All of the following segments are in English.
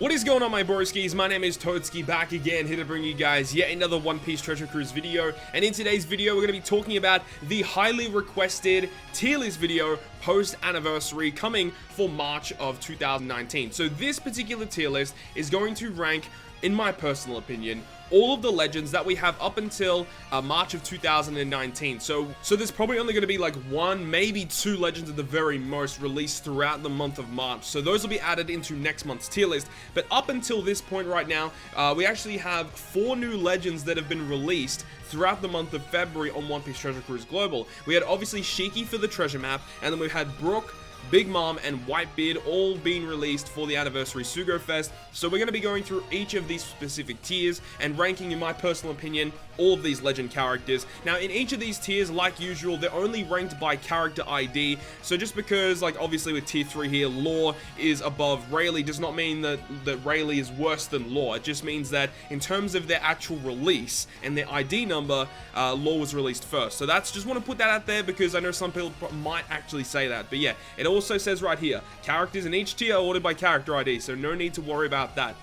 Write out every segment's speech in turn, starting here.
What is going on, my broskiis? My name is Toadskii, back again, here to bring you guys yet another One Piece Treasure Cruise video. And in today's video, we're going to be talking about the highly requested tier list video post-anniversary coming for March of 2019. So this particular tier list is going to rank, in my personal opinion, all of the legends that we have up until March of 2019. So there's probably only going to be like one, maybe two legends at the very most released throughout the month of March. So those will be added into next month's tier list. But up until this point right now, we actually have 4 new legends that have been released throughout the month of February on One Piece Treasure Cruise Global. We had obviously Shiki for the treasure map, and then we had Brook, Big Mom, and Whitebeard all being released for the anniversary Sugo Fest. So we're going to be going through each of these specific tiers and ranking, in my personal opinion, all of these legend characters. Now, in each of these tiers, like usual, they're only ranked by character ID. So just because, like, obviously with tier 3 here, Law is above Rayleigh does not mean that Rayleigh is worse than Law. It just means that in terms of their actual release and their ID number, Law was released first. So that's, just want to put that out there because I know some people might actually say that. But yeah, it also says right here, characters in each tier are ordered by character ID, so no need to worry about that.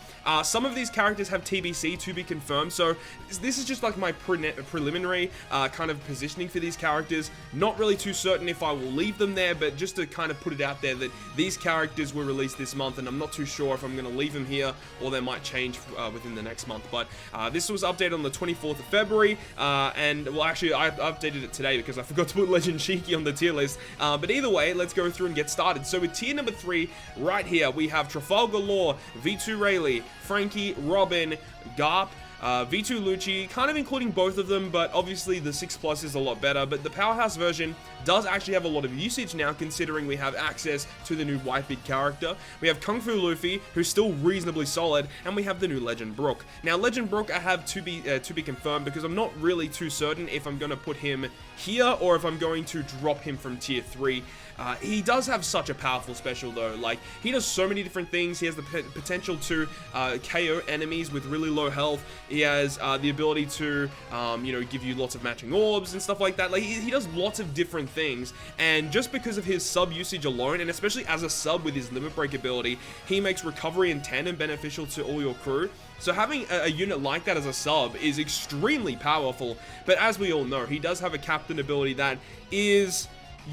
Some of these characters have TBC, to be confirmed, so this is just like my preliminary kind of positioning for these characters. Not really too certain if I will leave them there, but just to kind of put it out there that these characters were released this month, and I'm not too sure if I'm going to leave them here or they might change within the next month. But this was updated on the 24th of February, and well, actually I updated it today because I forgot to put Legend Shiki on the tier list. But either way, let's go through and get started. So with tier number 3 right here, we have Trafalgar Law, V2 Rayleigh, Frankie, Robin, Garp, V2 Lucci, kind of including both of them, but obviously the 6+ is a lot better. But the Powerhouse version does actually have a lot of usage now, considering we have access to the new Whitebeard character. We have Kung Fu Luffy, who's still reasonably solid, and we have the new Legend Brook. Now, Legend Brook I have to be confirmed because I'm not really too certain if I'm going to put him here or if I'm going to drop him from tier 3. He does have such a powerful special though. Like, he does so many different things. He has the potential to KO enemies with really low health. He has the ability to, you know, give you lots of matching orbs and stuff like that. Like, he does lots of different things. And just because of his sub usage alone, and especially as a sub with his limit break ability, he makes recovery in tandem beneficial to all your crew. So having a unit like that as a sub is extremely powerful. But as we all know, he does have a captain ability that is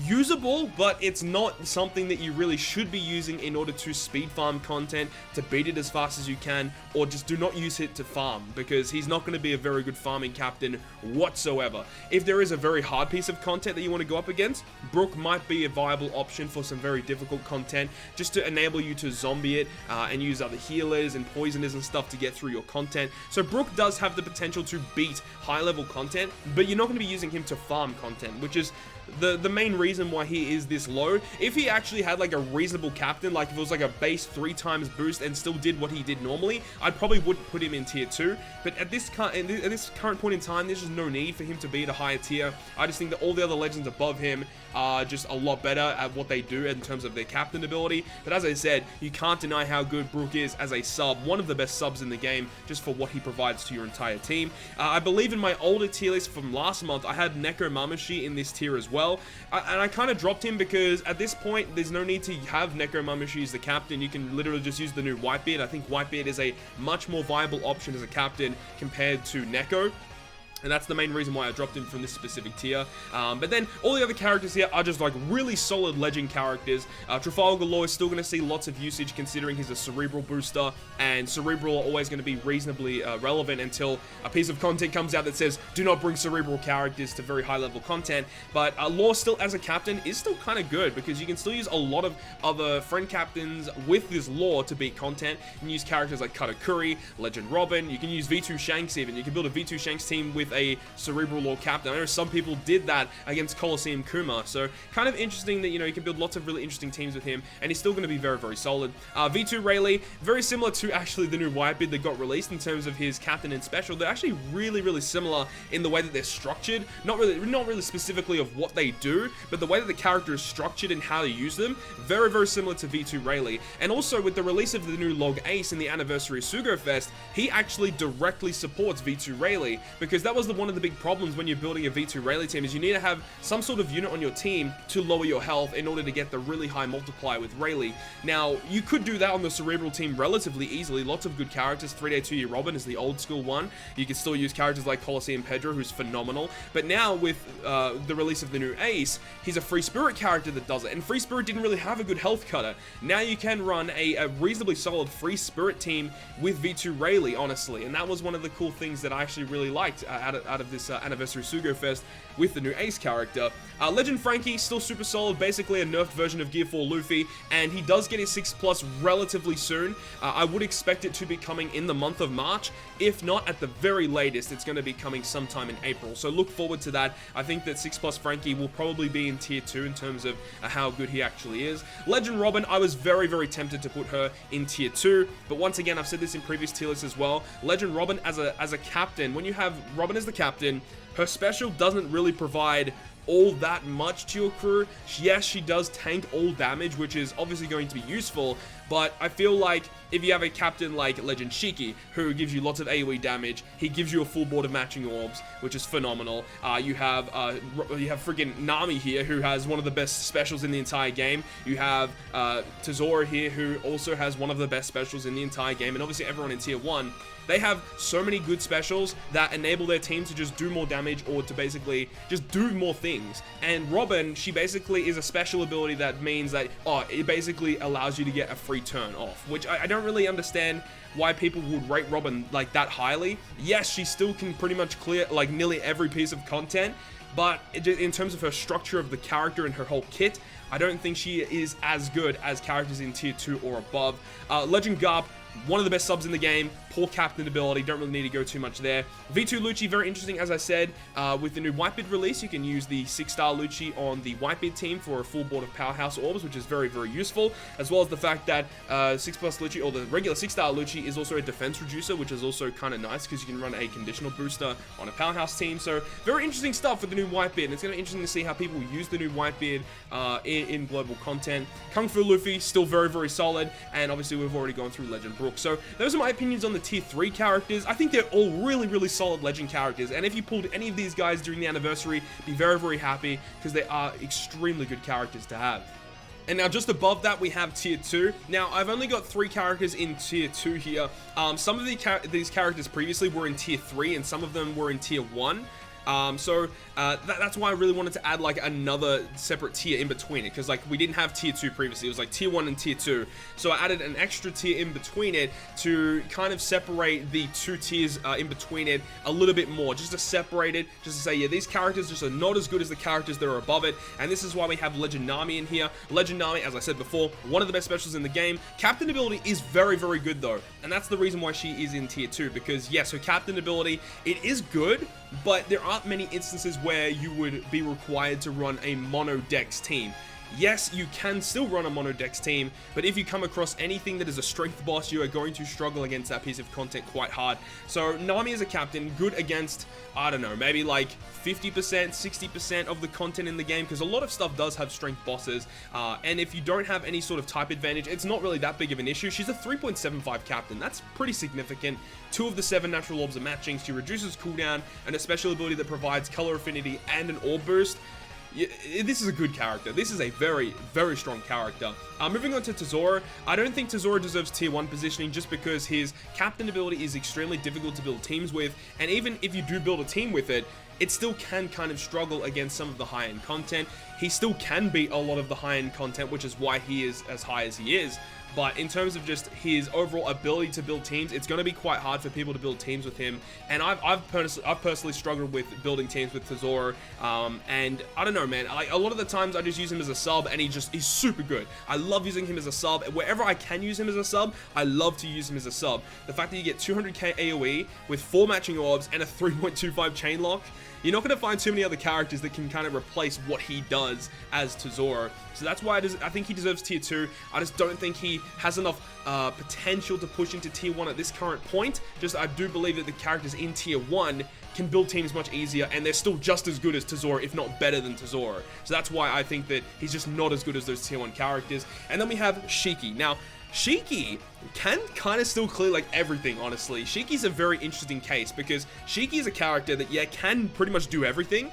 usable, but it's not something that you really should be using in order to speed farm content, to beat it as fast as you can, or just do not use it to farm, because he's not going to be a very good farming captain whatsoever. If there is a very hard piece of content that you want to go up against, Brook might be a viable option for some very difficult content, just to enable you to zombie it and use other healers and poisoners and stuff to get through your content. So Brook does have the potential to beat high level content, but you're not going to be using him to farm content, which is the main reason why he is this low. If he actually had like a reasonable captain, like if it was like a base 3 times boost and still did what he did normally, I probably would put him in tier 2. But at this current point in time, there's just no need for him to be at a higher tier. I just think that all the other legends above him are just a lot better at what they do in terms of their captain ability. But as I said, you can't deny how good Brook is as a sub, one of the best subs in the game, just for what he provides to your entire team. I believe in my older tier list from last month, I had Neko Mamashi in this tier as well. And I kind of dropped him because at this point, there's no need to have Neko Mamashi as the captain. You can literally just use the new Whitebeard. I think Whitebeard is a much more viable option as a captain compared to Neko. And that's the main reason why I dropped him from this specific tier. But then all the other characters here are just like really solid legend characters. Trafalgar Law is still going to see lots of usage considering he's a Cerebral booster, and Cerebral are always going to be reasonably relevant until a piece of content comes out that says do not bring Cerebral characters to very high level content. But Law still as a captain is still kind of good because you can still use a lot of other friend captains with this Law to beat content. You can use characters like Katakuri, Legend Robin, you can use V2 Shanks even. You can build a V2 Shanks team with a Cerebral Law captain. I know some people did that against Colosseum Kuma, so kind of interesting that, you know, you can build lots of really interesting teams with him, and he's still going to be very, very solid. V2 Rayleigh, very similar to actually the new Whitebeard that got released in terms of his captain and special. They're actually really, really similar in the way that they're structured. Not really specifically of what they do, but the way that the character is structured and how to use them, very, very similar to V2 Rayleigh. And also with the release of the new Log Ace in the anniversary Sugo Fest, he actually directly supports V2 Rayleigh, because that was one of the big problems when you're building a V2 Rayleigh team, is you need to have some sort of unit on your team to lower your health in order to get the really high multiplier with Rayleigh. Now, you could do that on the Cerebral team relatively easily. Lots of good characters. 3-day 2-year Robin is the old school one. You can still use characters like Colosseum Pedro, who's phenomenal. But now with the release of the new Ace, he's a Free Spirit character that does it. And Free Spirit didn't really have a good health cutter. Now you can run a reasonably solid Free Spirit team with V2 Rayleigh, honestly. And that was one of the cool things that I actually really liked out of this Anniversary Sugo Fest with the new Ace character. Legend Frankie, still super solid, basically a nerfed version of Gear 4 Luffy, and he does get his 6+ relatively soon. I would expect it to be coming in the month of March. If not, at the very latest, it's going to be coming sometime in April. So look forward to that. I think that 6+ Frankie will probably be in tier 2 in terms of how good he actually is. Legend Robin, I was very, very tempted to put her in tier 2, but once again, I've said this in previous tier lists as well. Legend Robin as a captain, when you have Robin as the captain, her special doesn't really provide all that much to your crew. Yes, she does tank all damage, which is obviously going to be useful, but I feel like if you have a captain like Legend Shiki, who gives you lots of AoE damage, he gives you a full board of matching orbs, which is phenomenal. You have friggin' Nami here, who has one of the best specials in the entire game. You have Tezora here, who also has one of the best specials in the entire game, and obviously everyone in tier 1. They have so many good specials that enable their team to just do more damage or to basically just do more things. And Robin, she basically is a special ability that means that, it basically allows you to get a free turn off, which I don't really understand why people would rate Robin like that highly. Yes, she still can pretty much clear like nearly every piece of content, but in terms of her structure of the character and her whole kit, I don't think she is as good as characters in tier 2 or above. Legend Garp, one of the best subs in the game, poor captain ability, don't really need to go too much there. V2 Lucci, very interesting, as I said. With the new Whitebeard release, you can use the 6-star Lucci on the Whitebeard team for a full board of Powerhouse Orbs, which is very, very useful, as well as the fact that 6+ Lucci, or the regular 6-star Lucci, is also a defense reducer, which is also kind of nice, because you can run a conditional booster on a Powerhouse team. So, very interesting stuff with the new Whitebeard, and it's going to be interesting to see how people use the new Whitebeard in global content. Kung Fu Luffy, still very, very solid, and obviously we've already gone through Legend Brook. So those are my opinions on the tier 3 characters. I think they're all really, really solid legend characters, and if you pulled any of these guys during the anniversary, be very, very happy, because they are extremely good characters to have. And now just above that, we have tier 2. Now, I've only got 3 characters in tier 2 here. Some of these characters previously were in tier 3, and some of them were in tier 1. That's why I really wanted to add like another separate tier in between it, because like we didn't have tier 2 previously. It was like tier 1 and tier 2, so I added an extra tier in between it to kind of separate the 2 tiers in between it a little bit more, just to separate it, just to say, yeah, these characters just are not as good as the characters that are above it. And this is why we have Legend Nami in here. Legend Nami, as I said before, one of the best specials in the game. Captain ability is very, very good though, and that's the reason why she is in tier 2, because yes, her captain ability, it is good, but there aren't many instances where you would be required to run a mono dex team. Yes, you can still run a mono dex team, but if you come across anything that is a strength boss, you are going to struggle against that piece of content quite hard. So Nami as a captain, good against, I don't know, maybe like 50%, 60% of the content in the game, because a lot of stuff does have strength bosses, and if you don't have any sort of type advantage, it's not really that big of an issue. She's a 3.75 captain, that's pretty significant. 2 of the 7 natural orbs are matching, she reduces cooldown, and a special ability that provides color affinity and an orb boost. This is a good character. This is a very, very strong character. Moving on to Tezora, I don't think Tezora deserves tier 1 positioning just because his captain ability is extremely difficult to build teams with, and even if you do build a team with it, it still can kind of struggle against some of the high-end content. He still can beat a lot of the high-end content, which is why he is as high as he is. But in terms of just his overall ability to build teams, it's going to be quite hard for people to build teams with him. And I've personally struggled with building teams with Tezora. And I don't know, man. Like a lot of the times I just use him as a sub, and he's super good. I love using him as a sub. Wherever I can use him as a sub, I love to use him as a sub. The fact that you get 200k AoE with 4 matching orbs and a 3.25 chain lock, you're not going to find too many other characters that can kind of replace what he does as Tezora. So that's why I think he deserves tier 2. I just don't think he has enough potential to push into tier 1 at this current point. Just I do believe that the characters in tier 1 can build teams much easier, and they're still just as good as Tezora, if not better than Tezora. So that's why I think that he's just not as good as those tier 1 characters. And then we have Shiki. Now, Shiki can kind of still clear like everything, honestly. Shiki's a very interesting case because Shiki is a character that, yeah, can pretty much do everything,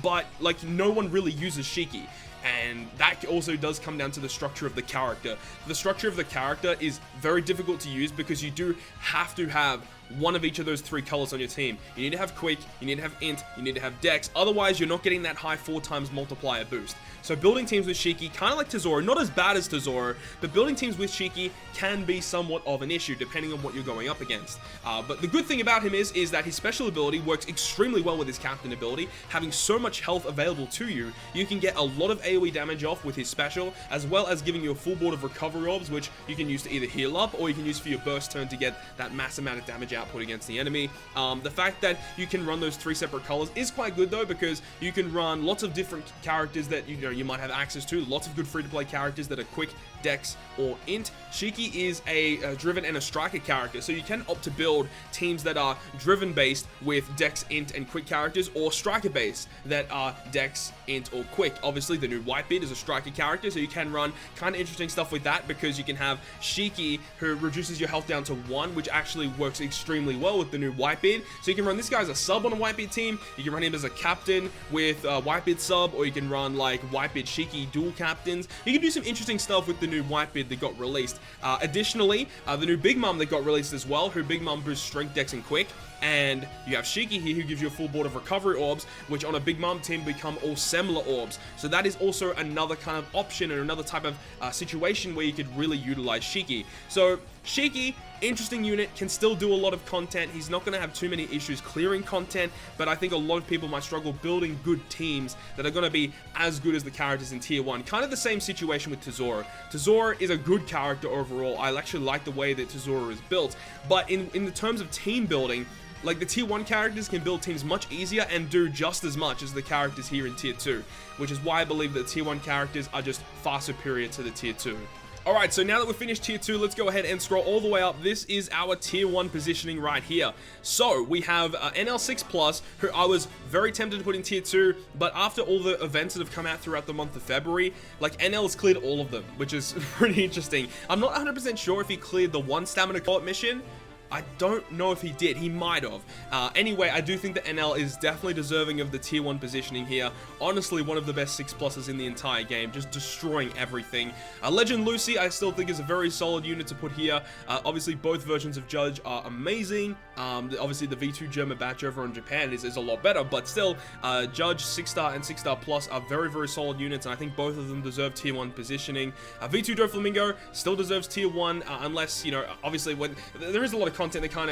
but like no one really uses Shiki. And that also does come down to the structure of the character. The structure of the character is very difficult to use because you do have to have one of each of those 3 colors on your team. You need to have Quick, you need to have Int, you need to have Dex, otherwise you're not getting that high 4 times multiplier boost. So building teams with Shiki, kind of like Tesoro, not as bad as Tesoro, but building teams with Shiki can be somewhat of an issue depending on what you're going up against. But the good thing about him is that his special ability works extremely well with his captain ability. Having so much health available to you, you can get a lot of AoE damage off with his special, as well as giving you a full board of recovery orbs, which you can use to either heal up or you can use for your burst turn to get that mass amount of damage output against the enemy. The fact that you can run those 3 separate colors is quite good though, because you can run lots of different characters that you might have access to, lots of good free-to-play characters that are Quick, Dex, or Int. Shiki is a driven and a striker character, so you can opt to build teams that are driven based with Dex, Int, and Quick characters, or striker based that are Dex, Int, or Quick. Obviously, the new Whitebeard is a striker character, so you can run kind of interesting stuff with that, because you can have Shiki, who reduces your health down to 1, which actually works extremely well with the new Whitebeard. So you can run this guy as a sub on a Whitebeard team, you can run him as a captain with Whitebeard sub, or you can run like Whitebeard Shiki dual captains. You can do some interesting stuff with the new Whitebeard that got released. Additionally, the new Big Mom that got released as well, who Big Mom boosts Strength, Dex, and Quick. And you have Shiki here, who gives you a full board of recovery orbs, which on a Big Mom team become all similar orbs. So that is also another kind of option and another type of situation where you could really utilize Shiki. So Shiki, interesting unit, can still do a lot of content. He's not going to have too many issues clearing content, but I think a lot of people might struggle building good teams that are going to be as good as the characters in Tier 1. Kind of the same situation with Tesoro. Tesoro is a good character overall. I actually like the way that Tesoro is built, but in the terms of team building, like the Tier 1 characters can build teams much easier and do just as much as the characters here in Tier 2, which is why I believe that Tier 1 characters are just far superior to the Tier 2. Alright, so now that we've finished Tier 2, let's go ahead and scroll all the way up. This is our Tier 1 positioning right here. So, we have NL6+, who I was very tempted to put in Tier 2, but after all the events that have come out throughout the month of February, like, NL has cleared all of them, which is pretty interesting. I'm not 100% sure if he cleared the 1 stamina co-op mission. I don't know if he did. He might have. Anyway, I do think that NL is definitely deserving of the Tier 1 positioning here. Honestly, one of the best 6+ers in the entire game, just destroying everything. Legend Lucy, I still think is a very solid unit to put here. Obviously, both versions of Judge are amazing. Obviously, the V2 German batch over in Japan is a lot better, but still, Judge, 6-star, and 6-star plus are very, very solid units, and I think both of them deserve Tier 1 positioning. V2 Doflamingo still deserves Tier 1, unless, you know, obviously, when there is a lot of content that kind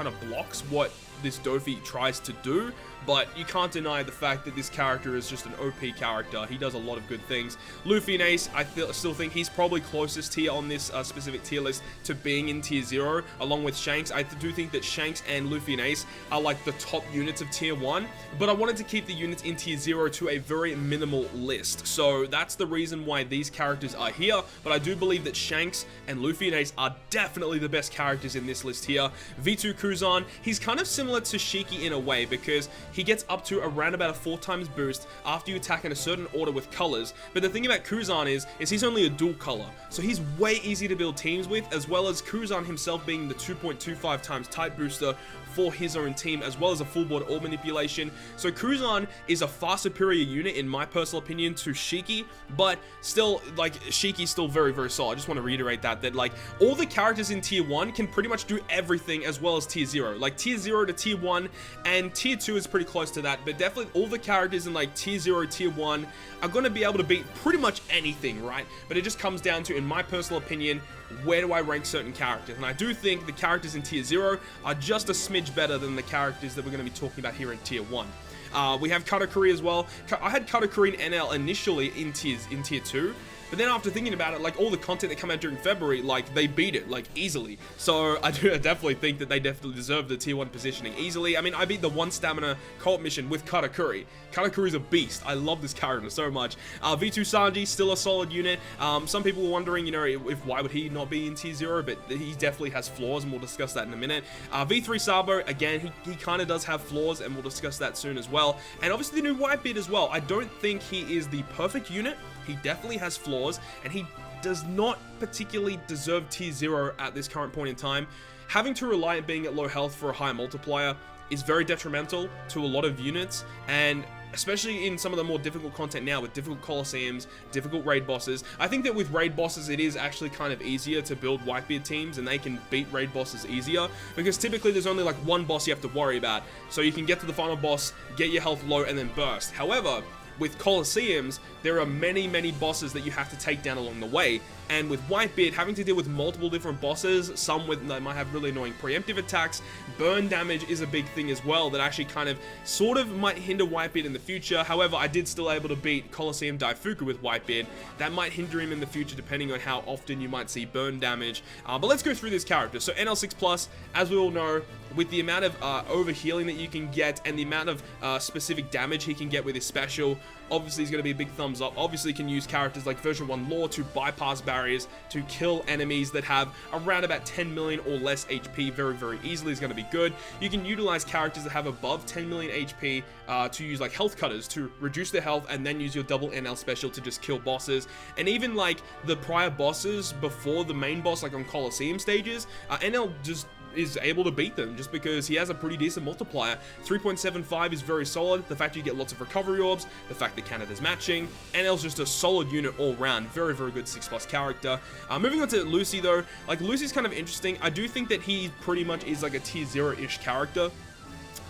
of blocks what this Dofi tries to do, but you can't deny the fact that this character is just an OP character. He does a lot of good things. Luffy and Ace, I still think he's probably closest here on this specific tier list to being in Tier 0, along with Shanks. I do think that Shanks and Luffy and Ace are like the top units of Tier 1, but I wanted to keep the units in Tier 0 to a very minimal list. So that's the reason why these characters are here, but I do believe that Shanks and Luffy and Ace are definitely the best characters in this list here. V2 Kuzan, he's kind of similar to Shiki in a way, because he gets up to around about a 4 times boost after you attack in a certain order with colors. But the thing about Kuzan is he's only a dual color, so he's way easy to build teams with, as well as Kuzan himself being the 2.25 times type booster for his own team, as well as a full board orb manipulation. So Kuzan is a far superior unit in my personal opinion to Shiki, but still, like, Shiki's still very, very solid. I just want to reiterate that like all the characters in Tier 1 can pretty much do everything, as well as Tier 0. Like Tier 0 to Tier 1, and Tier 2 is pretty close to that, but definitely all the characters in like Tier 0, Tier 1 are going to be able to beat pretty much anything, right? But it just comes down to, in my personal opinion, where do I rank certain characters? And I do think the characters in Tier 0 are just a smidge better than the characters that we're going to be talking about here in Tier 1. We have Katakuri as well. I had Katakuri and NL initially in Tier 2, but then after thinking about it, like all the content that came out during February, like they beat it like easily. So I definitely think that they definitely deserve the Tier 1 positioning easily. I mean, I beat the 1 stamina co-op mission with Katakuri. Katakuri's a beast. I love this character so much. V2 Sanji, still a solid unit. Some people were wondering, you know, why would he not be in Tier 0, but he definitely has flaws, and we'll discuss that in a minute. V3 Sabo, again, he kind of does have flaws, and we'll discuss that soon as well. And obviously the new Whitebeard as well. I don't think he is the perfect unit. He definitely has flaws, and he does not particularly deserve tier 0 at this current point in time. Having to rely on being at low health for a high multiplier is very detrimental to a lot of units, and especially in some of the more difficult content now with difficult Colosseums, difficult raid bosses. I think that with raid bosses, it is actually kind of easier to build Whitebeard teams, and they can beat raid bosses easier, because typically there's only like one boss you have to worry about. So you can get to the final boss, get your health low, and then burst. However, with Colosseums, there are many bosses that you have to take down along the way, and with Whitebeard, having to deal with multiple different bosses, some with that might have really annoying preemptive attacks, burn damage is a big thing as well that actually kind of sort of might hinder Whitebeard in the future. However, I did still able to beat Colosseum Daifuku with Whitebeard. That might hinder him in the future depending on how often you might see burn damage. But let's go through this character. So NL6+, as we all know, with the amount of overhealing that you can get and the amount of specific damage he can get with his special, obviously he's going to be a big thumbs up. Obviously you can use characters like version 1 lore to bypass barriers, to kill enemies that have around about 10 million or less HP very easily. Is going to be good. You can utilize characters that have above 10 million HP to use like health cutters to reduce their health, and then use your double NL special to just kill bosses. And even like the prior bosses before the main boss, like on Colosseum stages, NL just is able to beat them just because he has a pretty decent multiplier. 3.75 is very solid. The fact you get lots of recovery orbs, the fact that Canada's matching, NL's just a solid unit all round. Very good 6+ character. Moving on to Lucy though, like Lucy's kind of interesting. I do think that he pretty much is like a tier 0-ish character.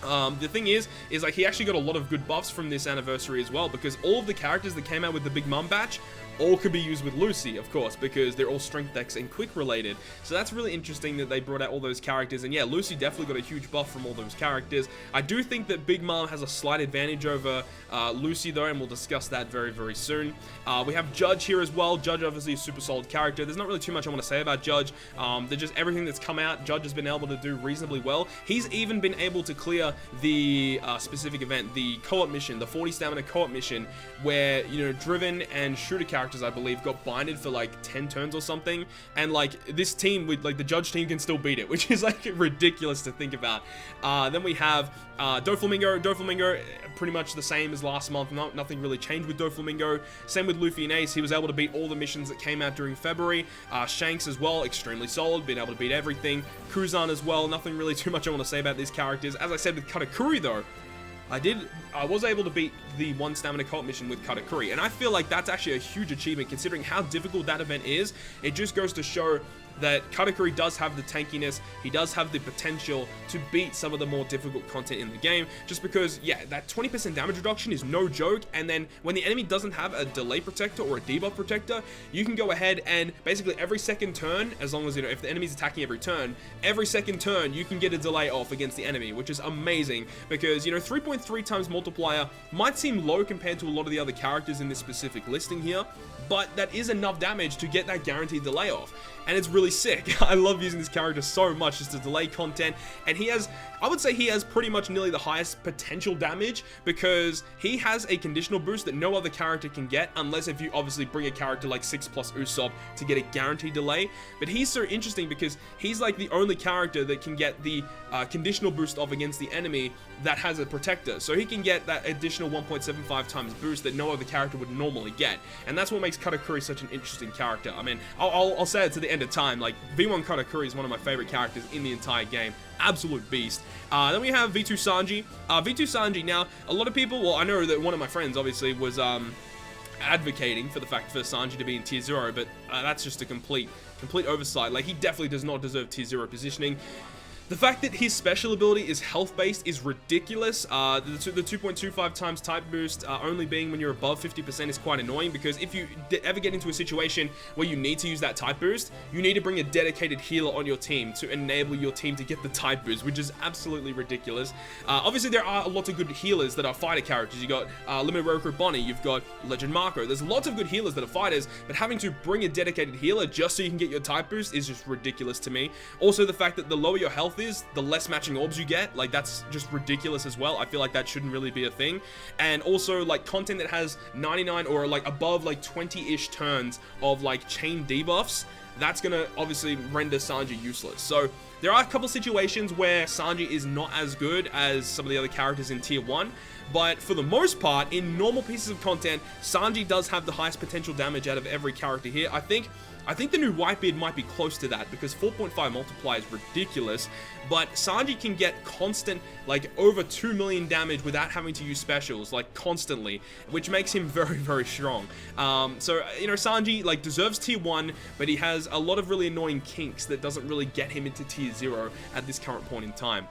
The thing is like he actually got a lot of good buffs from this anniversary as well, because all of the characters that came out with the Big Mom batch all could be used with Lucy, of course, because they're all strength decks and quick related. So that's really interesting that they brought out all those characters. And yeah, Lucy definitely got a huge buff from all those characters. I do think that Big Mom has a slight advantage over Lucy though, and we'll discuss that very soon. We have Judge here as well. Judge obviously a super solid character. There's not really too much I want to say about Judge. They're just everything that's come out, Judge has been able to do reasonably well. He's even been able to clear the specific event, the co-op mission, the 40 stamina co-op mission, where, you know, Driven and Shooter characters, I believe, got binded for like 10 turns or something, and like this team with like the Judge team can still beat it, which is like ridiculous to think about. Then we have Doflamingo, pretty much the same as last month. Nothing really changed with Doflamingo. Same with Luffy and Ace. He was able to beat all the missions that came out during February. Shanks as well, extremely solid, been able to beat everything. Kuzan as well. Nothing really too much I want to say about these characters. As I said with Katakuri though, I was able to beat the 1 stamina co-op mission with Katakuri, and I feel like that's actually a huge achievement considering how difficult that event is. It just goes to show that Katakuri does have the tankiness, he does have the potential to beat some of the more difficult content in the game, just because, yeah, that 20% damage reduction is no joke. And then when the enemy doesn't have a delay protector or a debuff protector, you can go ahead and basically every second turn, as long as, you know, if the enemy's attacking every second turn you can get a delay off against the enemy, which is amazing, because, you know, 3.3 times multiplier might seem low compared to a lot of the other characters in this specific listing here, but that is enough damage to get that guaranteed delay off, and it's really sick. I love using this character so much, just to delay content, and he has, I would say he has pretty much nearly the highest potential damage, because he has a conditional boost that no other character can get, unless if you obviously bring a character like 6+ Usopp to get a guaranteed delay. But he's so interesting because he's like the only character that can get the conditional boost off against the enemy that has a protector, so he can get that additional 1.75 times boost that no other character would normally get, and that's what makes Katakuri such an interesting character. I mean, I'll say it to the end of time, like V1 Katakuri is one of my favorite characters in the entire game. Absolute beast. Then we have V2 Sanji. V2 Sanji, now a lot of people, well, I know that one of my friends obviously was advocating for the fact for Sanji to be in tier 0, but that's just a complete oversight. Like, he definitely does not deserve tier 0 positioning. The fact that his special ability is health-based is ridiculous. The 2.25 times type boost only being when you're above 50% is quite annoying, because if you ever get into a situation where you need to use that type boost, you need to bring a dedicated healer on your team to enable your team to get the type boost, which is absolutely ridiculous. Obviously, there are a lot of good healers that are fighter characters. You got Limited Roku Bonnie, you've got Legend Marco. There's lots of good healers that are fighters, but having to bring a dedicated healer just so you can get your type boost is just ridiculous to me. Also, the fact that the lower your health is, the less matching orbs you get, like, that's just ridiculous as well. I feel like that shouldn't really be a thing. And also, like, content that has 99 or like above like 20-ish turns of like chain debuffs, that's going to obviously render Sanji useless. So there are a couple situations where Sanji is not as good as some of the other characters in Tier 1, but for the most part, in normal pieces of content, Sanji does have the highest potential damage out of every character here. I think the new Whitebeard might be close to that, because 4.5 multiply is ridiculous, but Sanji can get constant, like, over 2 million damage without having to use specials, like, constantly, which makes him very, very strong. So, you know, Sanji, like, deserves Tier 1, but he has a lot of really annoying kinks that doesn't really get him into Tier 0 at this current point in time.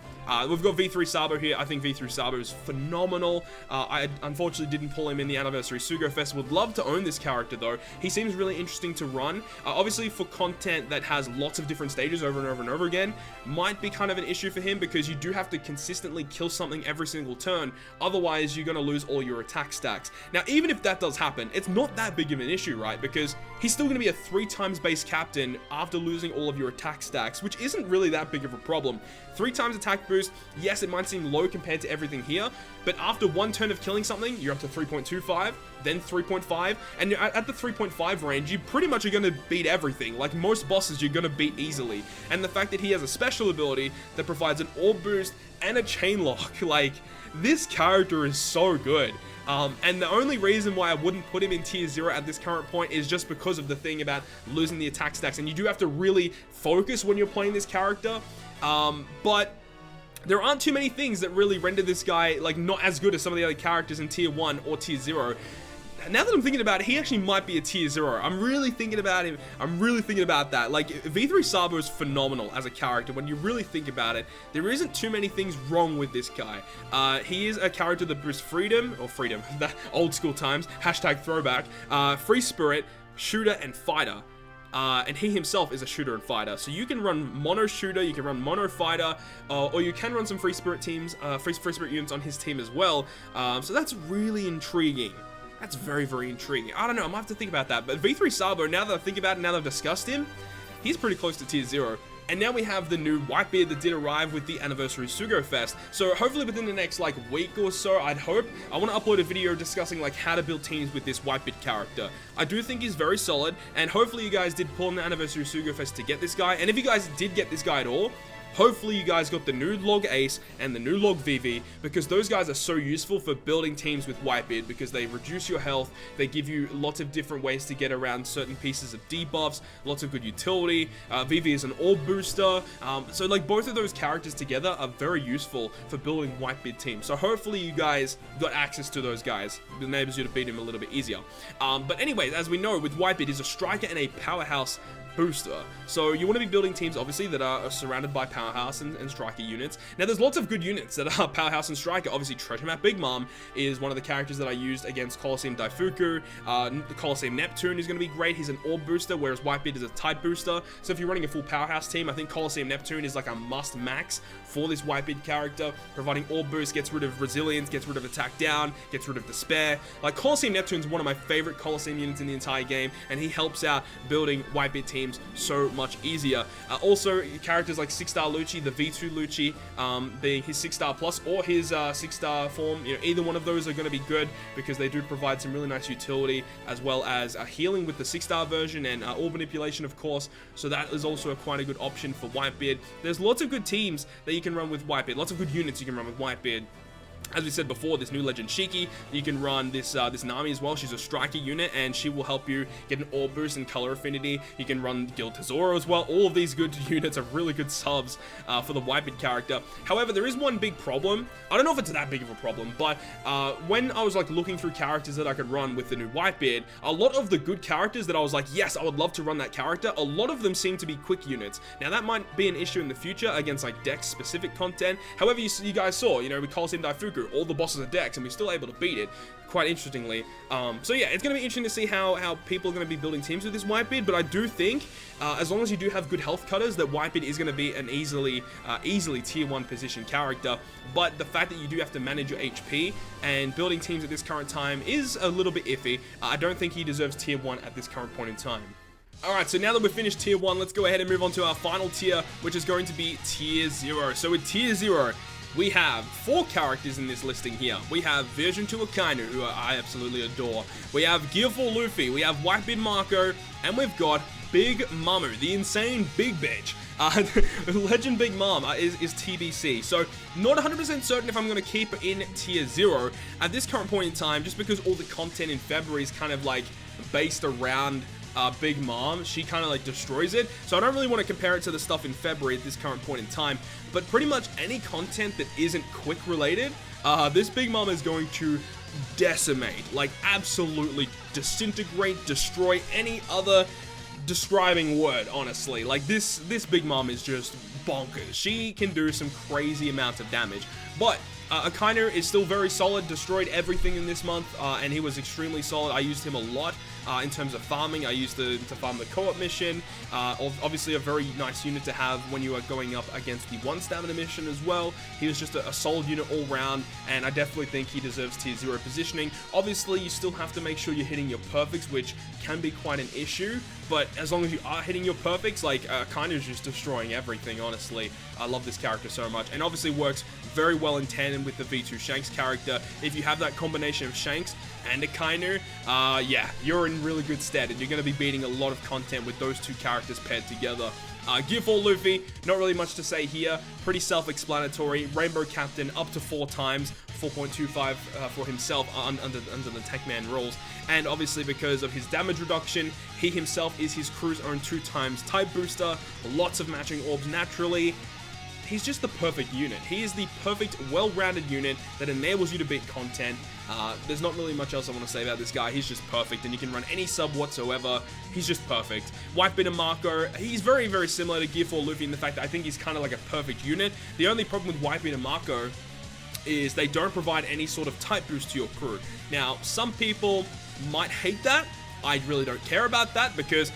We've got V3 Sabo here. I think V3 Sabo is phenomenal. I unfortunately didn't pull him in the Anniversary Sugo Fest. Would love to own this character, though. He seems really interesting to run. Obviously, for content that has lots of different stages over and over and over again, might be kind of an issue for him, because you do have to consistently kill something every single turn. Otherwise, you're going to lose all your attack stacks. Now, even if that does happen, it's not that big of an issue, right? Because he's still going to be a 3 times base captain after losing all of your attack stacks, which isn't really that big of a problem. 3 times attack boost, yes, it might seem low compared to everything here, but after 1 turn of killing something, you're up to 3.25, then 3.5, and at the 3.5 range, you pretty much are going to beat everything. Like most bosses, you're going to beat easily. And the fact that he has a special ability that provides an orb boost and a chain lock, like, this character is so good. And the only reason why I wouldn't put him in Tier 0 at this current point is just because of the thing about losing the attack stacks, and you do have to really focus when you're playing this character. But there aren't too many things that really render this guy, like, not as good as some of the other characters in Tier 1 or Tier 0. Now that I'm thinking about it, he actually might be a Tier 0. I'm really thinking about him. I'm really thinking about that. Like, V3 Sabo is phenomenal as a character. When you really think about it, there isn't too many things wrong with this guy. He is a character that boosts freedom, that old school times, hashtag throwback, free spirit, shooter, and fighter. And he himself is a shooter and fighter. So you can run mono shooter, you can run mono fighter, or you can run some free spirit teams, free spirit units on his team as well. So that's really intriguing. That's very, very intriguing. I don't know, I'm gonna have to think about that. But V3 Sabo, now that I think about it, now that I've discussed him, he's pretty close to Tier 0. And now we have the new Whitebeard that did arrive with the Anniversary Sugo Fest. So hopefully within the next, like, week or so, I'd hope, I want to upload a video discussing, like, how to build teams with this Whitebeard character. I do think he's very solid, and hopefully you guys did pull in the Anniversary Sugo Fest to get this guy. And if you guys did get this guy at all, hopefully you guys got the new Log Ace and the new Log VV, because those guys are so useful for building teams with Whitebeard, because they reduce your health, they give you lots of different ways to get around certain pieces of debuffs, lots of good utility. VV is an orb booster, so like both of those characters together are very useful for building Whitebeard teams. So hopefully you guys got access to those guys. It enables you to beat him a little bit easier. But anyways, as we know, with Whitebeard, he's a striker and a powerhouse booster. So you want to be building teams, obviously, that are surrounded by powerhouse and striker units. Now, there's lots of good units that are powerhouse and striker. Obviously, Treasure Map Big Mom is one of the characters that I used against Colosseum Daifuku. The Colosseum Neptune is going to be great. He's an orb booster, whereas Whitebeard is a type booster. So if you're running a full powerhouse team, I think Colosseum Neptune is like a must max for this Whitebeard character. Providing orb boost, gets rid of resilience, gets rid of attack down, gets rid of despair. Like, Colosseum Neptune is one of my favorite Colosseum units in the entire game, and he helps out building Whitebeard teams so much easier. Also, characters like 6-star Lucci, the V2 Lucci, being his 6-star plus or his 6-star form, you know, either one of those are going to be good, because they do provide some really nice utility, as well as healing with the 6-star version, and orb manipulation, of course. So that is also quite a good option for Whitebeard. There's lots of good teams that you can run with Whitebeard, lots of good units you can run with Whitebeard. As we said before, this new Legend Shiki, you can run this Nami as well. She's a striker unit, and she will help you get an orb boost and color affinity. You can run Guild Tesoro as well. All of these good units are really good subs for the Whitebeard character. However, there is one big problem. I don't know if it's that big of a problem, but when I was like looking through characters that I could run with the new Whitebeard, a lot of the good characters that I was like, yes, I would love to run that character, a lot of them seem to be quick units. Now, that might be an issue in the future against like Dex-specific content. However, you guys saw, you know, with Colosseum Daifuku, all the bosses are Dex, and we're still able to beat it, quite interestingly. So yeah, it's going to be interesting to see how people are going to be building teams with this Whitebeard, but I do think, as long as you do have good health cutters, that Whitebeard is going to be an easily Tier 1 position character. But the fact that you do have to manage your HP, and building teams at this current time is a little bit iffy. I don't think he deserves Tier 1 at this current point in time. Alright, so now that we've finished Tier 1, let's go ahead and move on to our final tier, which is going to be Tier 0. So with Tier 0, we have 4 characters in this listing here. We have Version 2 Akainu, who I absolutely adore. We have Gear 4 Luffy, we have Whitebeard Marco, and we've got Big Mamu, the insane big bitch. Legend Big Mom is TBC, so not 100% certain if I'm going to keep it in tier 0 at this current point in time, just because all the content in February is kind of like based around Big Mom. She kind of like destroys it, so I don't really want to compare it to the stuff in February at this current point in time, but pretty much any content that isn't quick related, this Big Mom is going to decimate, like absolutely disintegrate, destroy any other describing word, honestly. Like this Big Mom is just bonkers. She can do some crazy amounts of damage, but Akainu is still very solid, destroyed everything in this month, and he was extremely solid. I used him a lot in terms of farming. I used to farm the co-op mission. Obviously a very nice unit to have when you are going up against the 1 stamina mission as well. He was just a solid unit all round, and I definitely think he deserves tier 0 positioning. Obviously, you still have to make sure you're hitting your perfects, which can be quite an issue, but as long as you are hitting your perfects, like, Akainu is just destroying everything, honestly. I love this character so much, and obviously works very well in tandem with the V2 Shanks character. If you have that combination of Shanks and Akainu, yeah, you're in really good stead, and you're going to be beating a lot of content with those 2 characters paired together. Gear 4 Luffy, not really much to say here, pretty self-explanatory. Rainbow Captain up to 4 times, 4.25 for himself under the Techman rules, and obviously because of his damage reduction, he himself is his crew's own 2 times type booster, lots of matching orbs naturally. He's just the perfect unit. He is the perfect, well-rounded unit that enables you to beat content. There's not really much else I want to say about this guy. He's just perfect, and you can run any sub whatsoever. He's just perfect. Whitebeard and Marco, he's very, very similar to Gear 4 Luffy in the fact that I think he's kind of like a perfect unit. The only problem with Whitebeard and Marco is they don't provide any sort of type boost to your crew. Now, some people might hate that. I really don't care about that, because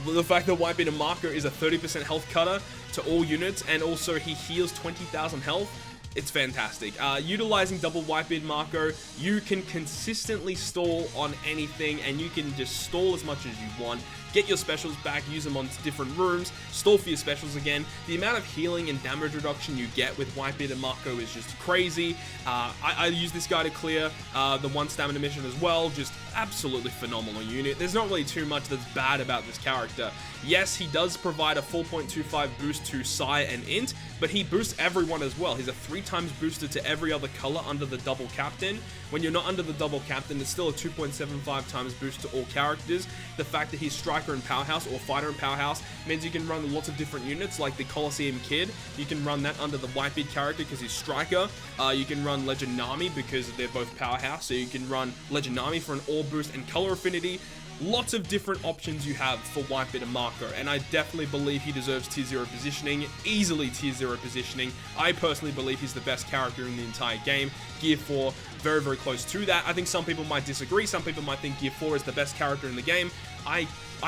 the fact that Whitebeard and Marco is a 30% health cutter to all units, and also he heals 20,000 health, it's fantastic. Utilizing double Whitebeard Marco, you can consistently stall on anything, and you can just stall as much as you want. Get your specials back, use them on different rooms, stall for your specials again. The amount of healing and damage reduction you get with Whitebeard and Marco is just crazy. I use this guy to clear the 1 stamina mission as well. Just absolutely phenomenal unit. There's not really too much that's bad about this character. Yes, he does provide a 4.25 boost to Sai and Int, but he boosts everyone as well. He's a 3 times booster to every other color under the double captain. When you're not under the double captain, it's still a 2.75 times boost to all characters. The fact that he's Striker and Powerhouse, or Fighter and Powerhouse, means you can run lots of different units, like the Coliseum Kid. You can run that under the Whitebeard character because he's Striker. You can run Legend Nami because they're both Powerhouse, so you can run Legend Nami for an Orb boost and color affinity. Lots of different options you have for Whitebeard and Marco, and I definitely believe he deserves tier 0 positioning, easily tier 0 positioning. I personally believe he's the best character in the entire game. Gear 4, very, very close to that. I think some people might disagree. Some people might think Gear 4 is the best character in the game. I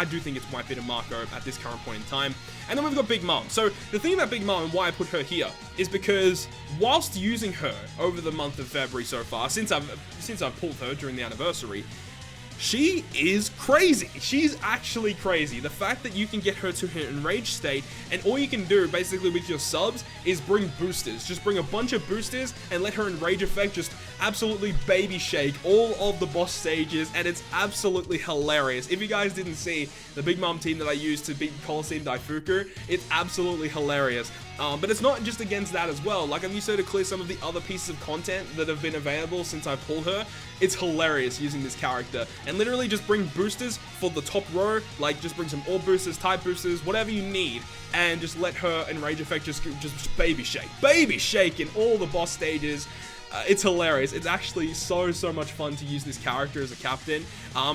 do think it's Whitebeard and Marco at this current point in time. And then we've got Big Mom. So the thing about Big Mom and why I put her here is because whilst using her over the month of February so far, since I've pulled her during the anniversary, she is crazy. She's actually crazy. The fact that you can get her to her enraged state, and all you can do basically with your subs is bring boosters. Just bring a bunch of boosters and let her enrage effect just absolutely baby shake all of the boss stages, and it's absolutely hilarious. If you guys didn't see the Big Mom team that I used to beat Coliseum Daifuku, it's absolutely hilarious. But it's not just against that as well. Like, I've used her to clear some of the other pieces of content that have been available since I pulled her. It's hilarious using this character. And literally just bring boosters for the top row. Like, just bring some orb boosters, type boosters, whatever you need. And just let her enrage effect just baby shake. Baby shake in all the boss stages. It's hilarious. It's actually so much fun to use this character as a captain.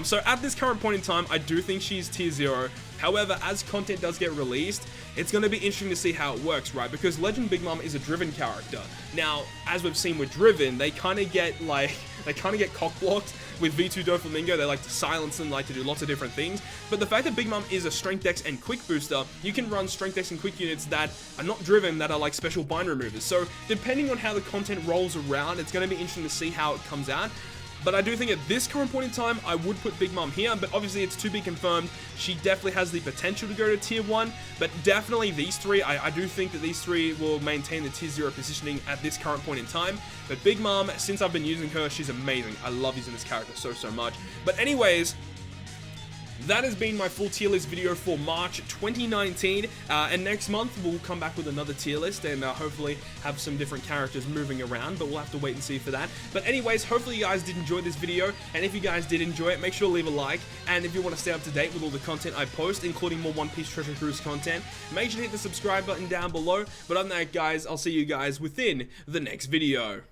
So at this current point in time, I do think she's tier 0. However, as content does get released, it's going to be interesting to see how it works, right? Because Legend Big Mom is a driven character. Now, as we've seen with Driven, they kind of get cock-blocked with V2 Doflamingo. They like to silence them, like to do lots of different things. But the fact that Big Mom is a Strength Dex and Quick booster, you can run Strength Dex and Quick units that are not driven, that are like special bind removers. So depending on how the content rolls around, it's going to be interesting to see how it comes out. But I do think at this current point in time, I would put Big Mom here, but obviously it's to be confirmed. She definitely has the potential to go to tier 1, but definitely these three, I do think that these three will maintain the tier 0 positioning at this current point in time. But Big Mom, since I've been using her, she's amazing. I love using this character so much. But anyways, that has been my full tier list video for March 2019, and next month we'll come back with another tier list and hopefully have some different characters moving around, but we'll have to wait and see for that. But anyways, hopefully you guys did enjoy this video, and if you guys did enjoy it, make sure to leave a like, and if you want to stay up to date with all the content I post, including more One Piece Treasure Cruise content, make sure to hit the subscribe button down below. But other than that, guys, I'll see you guys within the next video.